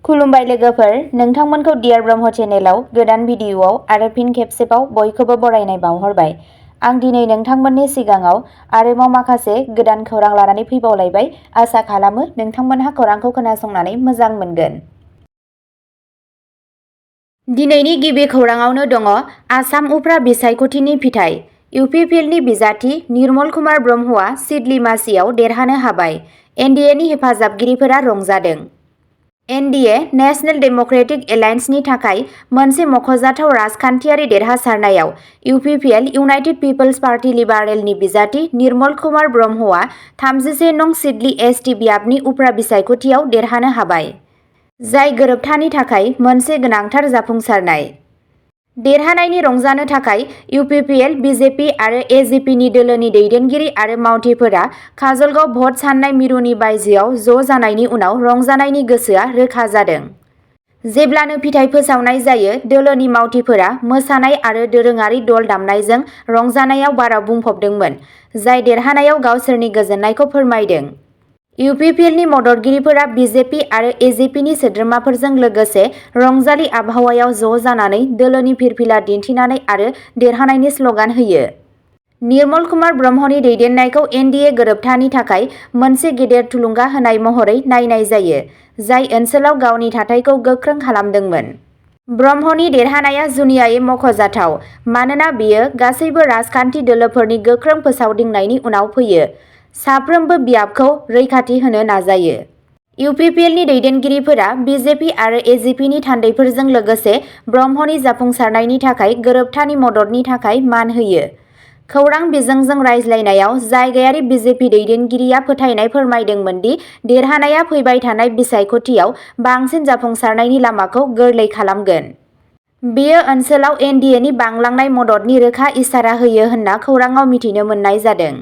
खुलुमबाय लोगोफोर, नोंथांमोनखौ डियार ब्रह्म चेनेलाव गोदान भिडिअआव आरो फिन खेबसेबाव बयखौबो बरायनाय बावहरबाय। आं दिनै नोंथांमोननि सिगाङाव आरोबाव माखासे गोदान खौरां लानानै फैबावलायबाय। आसा खालामो नोंथांमोनहा खौरांखौ खोनासंनानै मोजां मोनगोन। दिनैनि गिबि खौराङावनो दङ आसाम उफ्रा बिसायख'थिनि फिथाइ। UPPLनि बिजाथि निर्मल कुमार ब्रह्मआ सिडली मासियाव देरहानो हाबाय। NDAनि हेफाजाबगिरिफोरा रंजादों। NDA नेशनेल डेम'क्रेटिक एलायन्सनि थाखाय मोनसे मख'जाथाव राजखान्थियारि देरहासारनायाव UPPL इउनाइटेड पिपल्स पार्टी लिबारेलनि बिजाथि निर्मल कुमार ब्रह्मआ 31 नं सिडली ST बियाबनि उफ्रा बिसायख'थियाव देरहानो हाबाय, जाय गोरोबथानि थाखाय मोनसे गोनांथार जाफुंसारनाय। देरहानायनि रंजानो थाखाय UPPL, BJP आरो AGPनि दोलोनि दैदेनगिरि आरो मावथिफोरा काजलगांव भट साननाय मिरुनि बायजोआव ज' जानायनि उनाव रंजानायनि गोसोआ रोखा जादों। जेब्लानो फिथाइ फोसावनाय जायो, दोलोनि मावथिफोरा मोसानाय आरो दोरोङारि दल दामनायजों रंजानायाव बाराव बुंफबदोंमोन, जाय देरहानायाव गावसोरनि गोजोननायखौ फोरमायदों। UPPLनि मददगिरिफोरा BJP आरो AGPनि सोद्रोमाफोरजों लोगोसे रंजालि आबहावायाव ज' जानानै दोलोनि फिरफिला दिन्थिनानै आरो देरहानायनि स्ल'गान होयो। निर्मल कुमार ब्रह्मनि दैदेननायखौ NDA गोरोबथानि थाखाय मोनसे गेदेर थुलुंगा होनाय महरै नायनाय जायो, जाय ओनसोलाव गावनि थाथायखौ गोख्रों खालामदोंमोन। ब्रह्मनि देरहानाया जुनियायै मख'जाथाव मानोना बेयो गासैबो राजखान्थि दोलोफोरनि गोख्रों फोसावदिंनायनि उनाव फैयो। साफ्रोमबो बियाबखौ रैखाथि होनो नाजायो। UPPLनि दैदेनगिरिफोरा BJP आरो AGPनि थान्दैफोरजों लोगोसे ब्रह्मनि जाफुंसारनायनि थाखाय गोरोबथानि मददनि थाखाय मान होयो। खौरां बिजोंजों रायज्लायनायाव जायगायारि BJP दैदेनगिरिया फोथायनाय फोरमायदोंमोन दि देरहानाया फैबाय थानाय बिसायख'थियाव बांसिन जाफुंसारनायनि लामाखौ गोरलै खालामगोन। बेयो ओनसोलाव NDAनि बांलांनाय मददनि रोखा इसारा होयो होनना खौरांआव मिथिनो मोननाय जादों।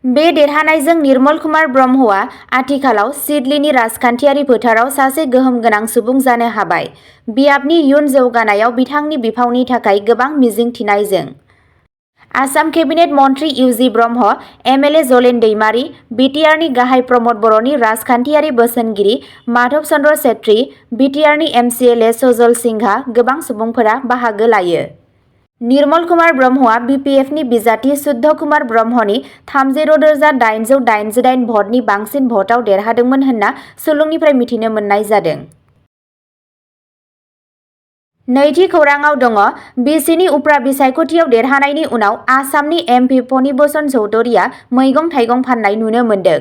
बे देरहानायजों निर्मल कुमार ब्रह्मआ आथिखालाव सिडलीनि राजखान्थियारि फोथाराव सासे गोहोम गोनां सुबुं जानो हाबाय, बियाबनि इयुन जौगानायाव बिथांनि बिफावनि थाखाय गोबां मिजिं थिनायजों। आसाम केबिनेट मन्थ्रि UG ब्रह्म, MLA जलेन दैमारी, BTRनि गाहाय प्रमद बर'नि राजखान्थियारि बोसोनगिरि माधव चन्द्र छेत्री, BTRनि MCLA सजल सिंहहा गोबां सुबुंफोरा बाहागो लायो। निर्मल कुमार ब्रह्मआ BPFनि बिजाथि शुद्ध कुमार ब्रह्मनि 36,888 भटनि बांसिन भटआव देरहादोंमोन होनना सुलुंनिफ्राय मिथिनो मोननाय जादों। नैथि खौराङाव दङ BCनि उफ्रा बिसायख'थियाव देरहानायनि उनाव आसामनि MP फणिभूषण चौधुरीया मैगं-थाइगं फाननाय नुनो मोन्दों।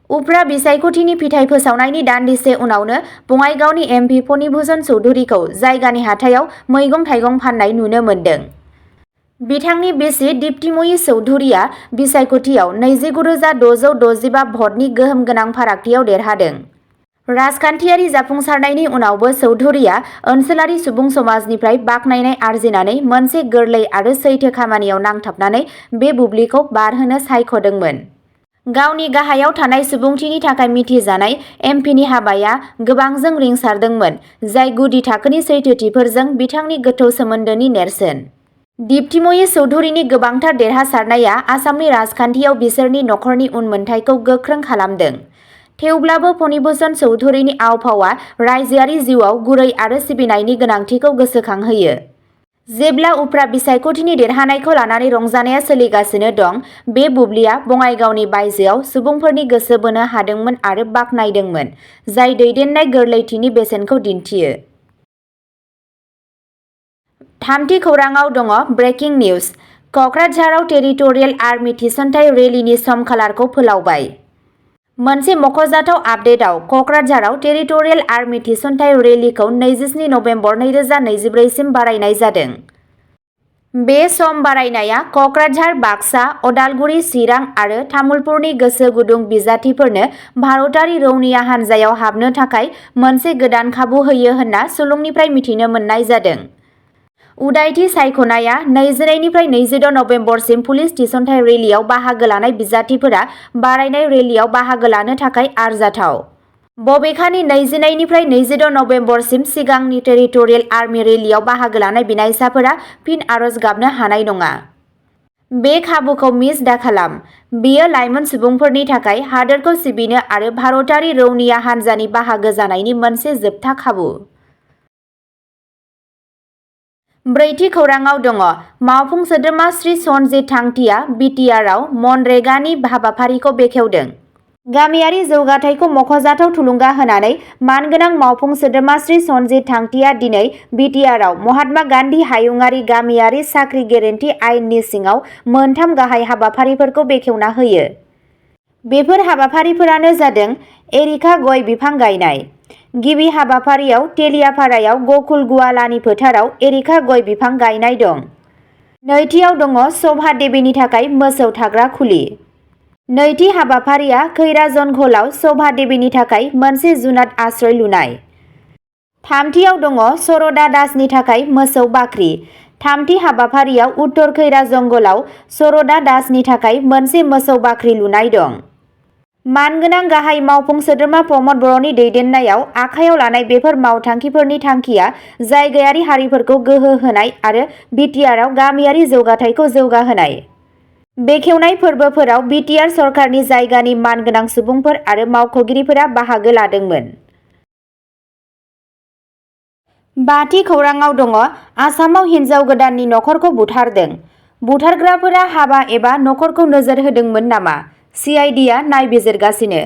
उफ्रा बिसायख'थिनि फिथाइ फोसावनायनि दान्दिसे उनावनो बङाइगावनि MP फणिभूषण चौधुरीखौ जायगानि हाथायाव मैगं-थाइगं फाननाय नुनो मोन्दों। बिथांनि बिसि दीप्तिमयी चौधुरीया बिसायख'थियाव 29,665 भटनि गोहोम गोनां फारागथियाव देरहादों। राजखान्थियारि जाफुंसारनायनि उनावबो चौधुरीया ओनसोलारि सुबुं समाजनिफ्राय बाख्नायनाय आरजिनानै मोनसे गोरलै आरो सैथो खामानियाव नांथाबनानै बे बुब्लिखौ बारहोनो सायख'दोंमोन। गावनि गाहायाव थानाय सुबुंथिनि थाखाय मिथिजानाय MPनि हाबाया गोबांजों रिंसारदोंमोन, जाय गुदि थाखोनि सैथोथिफोरजों बिथांनि गोथौ सोमोन्दोनि नेरसोन। दीप्तिमयी चौधुरीनि गोबांथार देरहासारनाया आसामनि राजखान्थियाव बिसोरनि नखरनि उनमोनथाइखौ गोख्रों खालामदों। थेवब्लाबो फणिभूषण चौधुरीनि आव-फावआ रायजोआरि जिउआव गुरै आरो सिबिनायनि गोनांथिखौ गोसोखांहोयो। जेब्ला उफ्रा बिसायख'थिनि देरहानायखौ लानानै रंजानाया सोलिगासिनो दं, बे बुब्लिया बङाइगावनि बायजोआव सुबुंफोरनि गोसो बोनो हादोंमोन आरो बाख्नायदोंमोन, जाय दैदेननाय गोरलैथिनि बेसेनखौ दिन्थियो। थामथि खौराङाव दङ ब्रेकिं निउज। क'क्राझाराव टेरिटरियेल आर्मि थिसनथाइ रेलीनि समखालारखौ फोलावबाय। मोनसे मख'जाथाव आपडेटआव क'क्राझाराव टेरिटरियेल आर्मि थिसनथाइ रेलीखौ 27 नबेम्बर 2024 सिम बारायनाय जादों। बे सम बारायनाया क'क्राझार, बाक्सा, अदालगुरि, चिरां आरो तामुलपुरनि गोसो गुदुं बिजाथिफोरनो भारतारि रौनिया हान्जायाव हाबनो थाखाय मोनसे गोदान खाबु होयो होनना सुलुंनिफ्राय मिथिनो मोननाय जादों। उदायथि सायख'नाया 22 निफ्राय 26 नबेम्बरसिम पुलिस थिसनथाइ रेलीआव बाहागो लानाय बिजाथिफोरा बारायनाय रेलीआव बाहागो लानो थाखाय आरजाथाव। बबेखानि 22 निफ्राय 26 नबेम्बरसिम सिगांनि टेरिटरियेल आर्मि रेलीआव बाहागो लानाय बिनायसाफोरा फिन आरज गाबनो हानाय नङा। बे खाबुखौ मिस दाखालाम। बेयो लाइमोन सुबुंफोरनि थाखाय हादोरखौ सिबिनो आरो भारतारि रौनिया हान्जानि बाहागो जानायनि मोनसे जोबथा खाबु। ब्रैथि खौरांआव दङ मावफुं सोद्रोमा श्री सनजित थांथिया बिटिआरआव मनरेगानि हाबाफारिखौ बेखेवदों। गामियारि जौगाथायखौ मख'जाथाव थुलुंगा होनानै मानगोनां मावफुं सोद्रोमा श्री सनजित थांथिया दिनै बिटिआरआव महात्मा गान्धी हायुङारि गामियारि साख्रि गेरेन्टि आयेननि सिङाव मोनथाम गाहाय हाबाफारिफोरखौ बेखेवना होयो। बेफोर हाबाफारिफोरानो जादों एरिका गय बिफां गायनाय। गिबि हाबाफारियाव तेलियापारायाव गकुल गुवालानि फोथाराव एरिका गय बिफां गायनाय दं। नैथियाव दङ सभा देबीनि थाखाय मोसौ थाग्रा खुलि। नैथि हाबाफारिया खैराजनघलाव सभा देबीनि थाखाय मोनसे जुनाद आश्रय लुनाय। थामथियाव दङ सरदा दासनि थाखाय मोसौ बाख्रि। थामथि हाबाफारियाव उत्तर खैराजंगलाव सरदा दासनि थाखाय मोनसे मोसौ बाख्रि लुनाय दं। मानगोनां गाहाय मावफुं सोद्रोमा प्रमद बर'नि दैदेननायाव आखायाव लानाय बेफोर मावथांखिफोरनि थांखिया जायगायारि हारिफोरखौ गोहो होनाय आरो बिटिआरआव गामियारि जौगाथायखौ जौगाहोनाय। बेखेवनाय फोरबोफोराव बिटिआर सरकारनि जायगानि मानगोनां सुबुंफोर आरो मावख'गिरिफोरा बाहागो लादोंमोन। बाथि खौरांआव दङ आसामाव हिन्जाव गोदाननि नखरखौ बुथारदों। बुथारग्राफोरा हाबा एबा नखरखौ नोजोर होदोंमोन नामा? सिआइडिआ नायबिजिरगासिनो।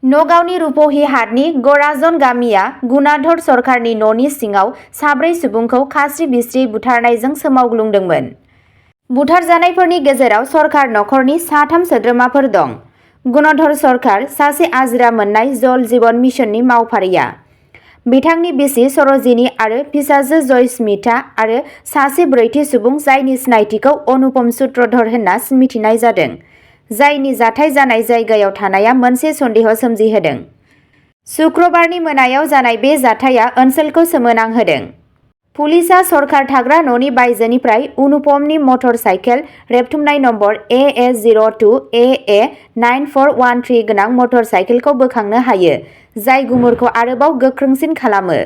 नगावनि रुपहि हाटनि गराजन गामिया गुनाधर सरकारनि न'नि सिङाव साब्रै सुबुंखौ खास्रि बिस्रि बुथारनायजों सोमावग्लुंदोंमोन। बुथारजानायफोरनि गेजेराव सरकार नखरनि साथाम सोद्रोमाफोर दं। गुणधर सरकार सासे आजिरा मोननाय जल जीवन मिशननि मावफारिया। बिथांनि बिसि सरजिनी आरो फिसाजो जयस्मिता आरो सासे ब्रैथि सुबुं जायनि सिनायथिखौ अनुपम सूत्रधर होनना मिथिनाय जादों। जायनि जाथाय जानाय जायगायाव थानाया मोनसे सन्देह सोमजिहोदों। शुक्रबारनि मोनायाव जानाय बे जाथाया ओनसोलखौ सोमोनांहोदों। पुलिसआ सरकार थाग्रा न'नि बायजोनिफ्राय अनुपमनि मटर साइकेल रेबथुमनाय नम्बर AA02 AA 9413 गोनां मटर साइकेलखौ बोखांनो हायो। जाय गुमुरखौ आरोबाव गोख्रोंसिन खालामो।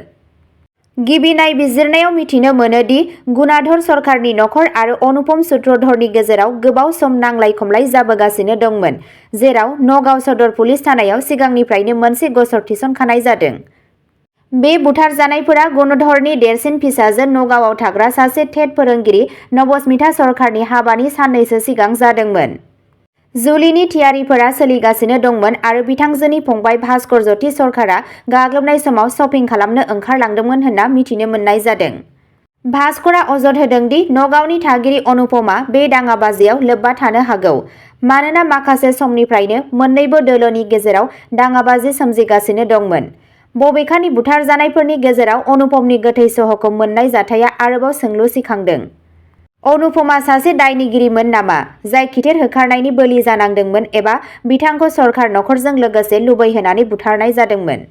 गिबि नायबिजिरनायाव मिथिनो मोनो दि गुनाधर सरकारनि नखर आरो अनुपम सूत्रधरनि गेजेराव गोबाव सम नांलाय खमलाय जाबोगासिनो दंमोन। जेराव नगाव सदर पुलिस थानायाव सिगांनिफ्रायनो मोनसे गसर थिसनखानाय जादों। बे बुथारजानायफोरा गुणधरनि देरसिन फिसाजो नगावआव थाग्रा सासे टेट फोरोंगिरि नबस्मिता सरकारनि हाबानि साननैसो सिगां जादोंमोन। जुलिनि थियारिफोरा सोलिगासिनो दंमोन आरो बिथांजोनि फंबाय भास्कर ज्योति सरकारा गाग्लोबनाय समाव शपिं खालामनो ओंखारलांदोंमोन होनना मिथिनो मोननाय जादों। भास्करा अजद होदों दि नगावनि थागिरि अनुपमा बे दाङाबाजियाव लोब्बा थानो हागौ। मानोना माखासे समनिफ्रायनो मोन्नैबो दोलोनि गेजेराव दाङाबाजि सोमजिगासिनो दंमोन। बबेखानि बुथारजानायफोरनि गेजेराव अनुपमनि गोथै सह'खौ मोननाय जाथाया आरोबाव सोंलु सिखांदों। अनुपमा सासे दायनिगिरिमोन नामा जाय खिथेर होखारनायनि बोलि जानांदोंमोन एबा बिथांखौ सरकार नखरजों लोगोसे लुबैहोनानै बुथारनाय जादोंमोन?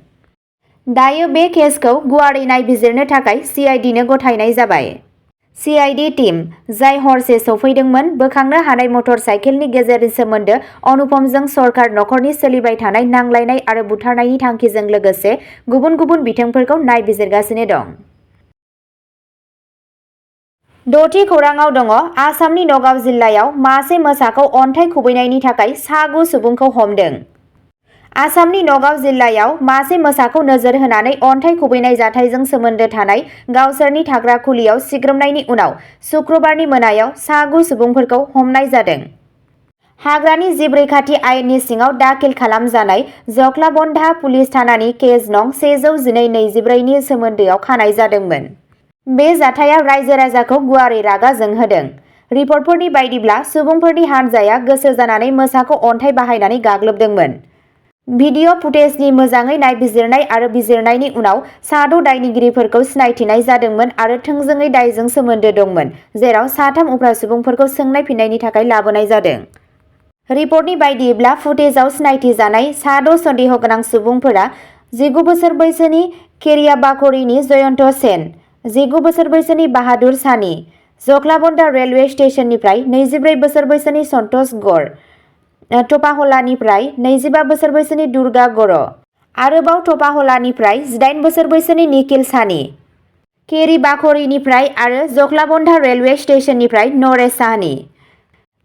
दायो बे केसखौ गुवारै नायबिजिरनो थाखाय सिआइडिनो गथायनाय जाबाय। सिआइडि टीम, जाय हरसे सौफैदोंमोन, बोखांनो हानाय मटर साइकेलनि गेजेरनि सोमोन्दो अनुपमजों सरकार नखरनि सोलिबाय थानाय नांलायनाय आरो बुथारनायनि थांखिजों लोगोसे गुबुन गुबुन बिथिंफोरखौ नायबिजिरगासिनो दं। द'थि खौरांआव दङ आसामनि नगाव जिल्लायाव मासे मोसाखौ अन्थाइ खुबैनायनि थाखाय सा 9 सुबुंखौ हमदों। आसामनि नगाव जिल्लायाव मासे मोसाखौ नोजोर होनानै अन्थाइ खुबैनाय जाथायजों सोमोन्दो थानाय गावसोरनि थाग्रा खुलियाव सिग्रोमनायनि उनाव शुक्रबारनि मोनायाव सा 9 सुबुंफोरखौ हमनाय जादों। हाग्रानि जिब रैखाथि आयेननि सिङाव दाखिल खालामजानाय जख्लाबन्धा पुलिस थानानि केस नं 112-24 नि सोमोन्दोआव खानाय जादोंमोन। बे जाथाया रायजो राजाखौ गुवारै रागा जोंहोदों। रिपर्टफोरनि बायदिब्ला सुबुंफोरनि हानजाया गोसो जानानै मोसाखौ अन्थाइ बाहायनानै गाग्लोबदोंमोन। भिडिअ फुटेजनि मोजाङै नायबिजिरनाय आरो बिजिरनायनि उनाव सा 6 दायनिगिरिफोरखौ सिनायथिनाय जादोंमोन आरो थोंजोङै दायजों सोमोन्दो दंमोन, जेराव साथाम उफ्रा सुबुंफोरखौ सोंनाय फिननायनि थाखाय लाबोनाय जादों। रिपर्टनि बायदिब्ला फुटेजाव सिनायथि जानाय सा 6 सन्देह गोनां सुबुंफोरा 19 बोसोर बैसोनि केरिया बाकरिनि जयन्त सेन, 19 बोसोर बैसोनि बाहादुर सानि, जख्लाबन्धा रेलवे स्टेशननिफ्राय 24 बोसोर बैसोनि सन्तोष गर, टपाहलानिफ्राय 25 बोसोर बैसोनि दुर्गा गर, आरोबाव टपाहलानिफ्राय 18 बोसोर बैसोनि निखिल सानि, केरी बाकरिनिफ्राय आरो जख्लाबन्धा रेलवे स्टेशननिफ्राय नरेश साहनि।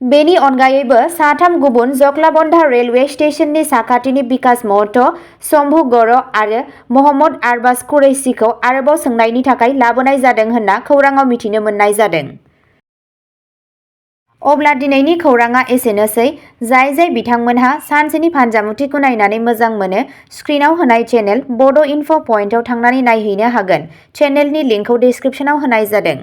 बेनि अनगायैबो साथाम गुबुन जक्लाबन्धा रेलवे स्टेशननि साखाथिनि बिकास महतो, शम्भु गर' आरो महम्मद आरबाज कुरैशिखौ आरोबाव सोंनायनि थाखाय लाबोनाय जादों होनना खौराङाव मिथिनो मोननाय जादों। अब्ला दिनैनि खौराङा एसेनोसै। जाय बिथांमोनहा सानसेनि फानजामुथिखौ नायनानै मोजां मोनो, स्क्रिनाव होनाय चेनेल बड' इनफ' पइन्टआव थांनानै नायहैनो हागोन। चेनेलनि लिंकखौ डिस्क्रिप्शनाव होनाय जादों।